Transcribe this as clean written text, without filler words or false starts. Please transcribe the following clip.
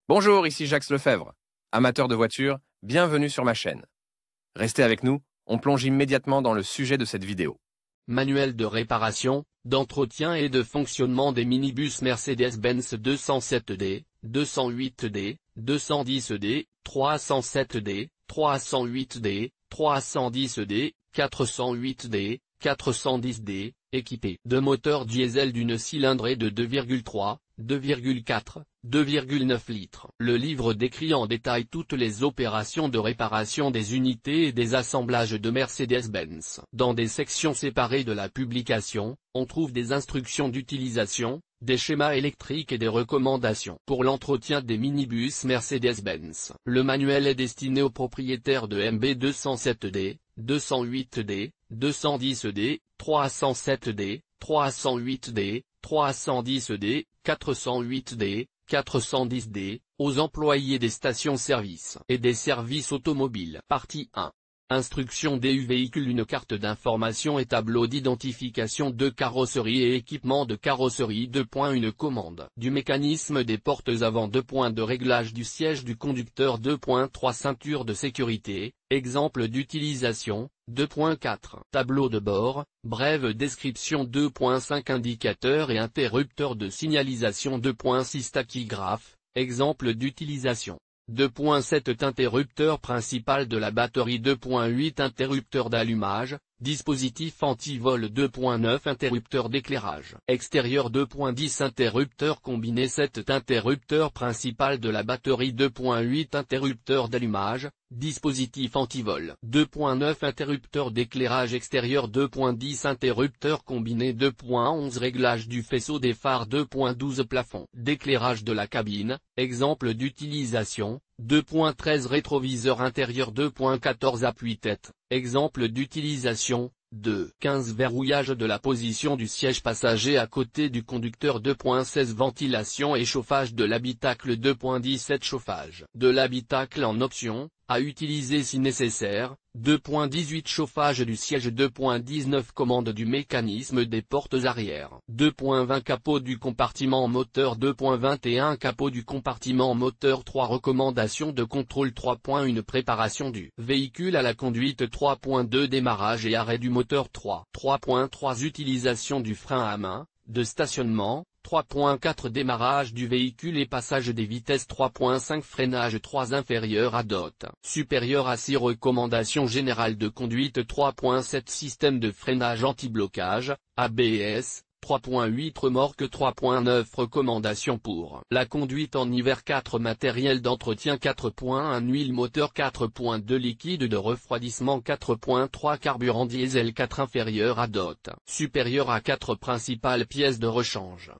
Bonjour, ici Jacques Lefebvre. Amateur de voitures, bienvenue sur ma chaîne. Restez avec nous, on plonge immédiatement dans le sujet de cette vidéo. Manuel de réparation, d'entretien et de fonctionnement des minibus Mercedes-Benz 207D, 208D, 210D, 307D, 308D, 310D, 408D, 410D, équipés de moteurs diesel d'une cylindrée de 2,3, 2,4, 2,9 litres. Le livre décrit en détail toutes les opérations de réparation des unités et des assemblages de Mercedes-Benz. Dans des sections séparées de la publication, on trouve des instructions d'utilisation, des schémas électriques et des recommandations pour l'entretien des minibus Mercedes-Benz. Le manuel est destiné aux propriétaires de MB 207D, 208D, 210D, 307D, 308D, 310D, 408D, 410D, aux employés des stations-service et des services automobiles. Partie 1. Instruction du véhicule. Une carte d'information et tableau d'identification de carrosserie et équipement de carrosserie. Une commande du mécanisme des portes avant. De réglage du siège du conducteur. 3 ceinture de sécurité, exemple d'utilisation. 2.4 Tableau de bord, brève description. 2.5 Indicateur et interrupteur de signalisation. 2.6 Tachygraphe, exemple d'utilisation. 2.7 Interrupteur principal de la batterie. 2.8 Interrupteur d'allumage, dispositif anti-vol. 2.9 Interrupteur d'éclairage extérieur. 2.10 Interrupteur combiné. 7 Interrupteur principal de la batterie. 2.8 Interrupteur d'allumage, dispositif anti-vol. 2.9 Interrupteur d'éclairage extérieur. 2.10 Interrupteur combiné. 2.11 Réglage du faisceau des phares. 2.12 Plafond d'éclairage de la cabine, exemple d'utilisation. 2.13 Rétroviseur intérieur. 2.14 Appuie-tête, exemple d'utilisation. 2.15 Verrouillage de la position du siège passager à côté du conducteur. 2.16 Ventilation et chauffage de l'habitacle. 2.17 Chauffage de l'habitacle en option, à utiliser si nécessaire. 2.18 Chauffage du siège. 2.19 Commande du mécanisme des portes arrière. 2.20 Capot du compartiment moteur. 2.21 Capot du compartiment moteur. 3 Recommandations de contrôle. 3.1 Préparation du véhicule à la conduite. 3.2 Démarrage et arrêt du moteur. 3.3 Utilisation du frein à main, de stationnement. 3.4 Démarrage du véhicule et passage des vitesses. 3.5 Freinage. 3 Inférieur à DOT, supérieur à 6 Recommandations générales de conduite. 3.7 Système de freinage anti-blocage, ABS. 3.8 Remorque. 3.9 Recommandations pour la conduite en hiver. 4 Matériel d'entretien. 4.1 Huile moteur. 4.2 Liquide de refroidissement. 4.3 Carburant diesel. 4 Inférieur à DOT, supérieur à 4 Principales pièces de rechange.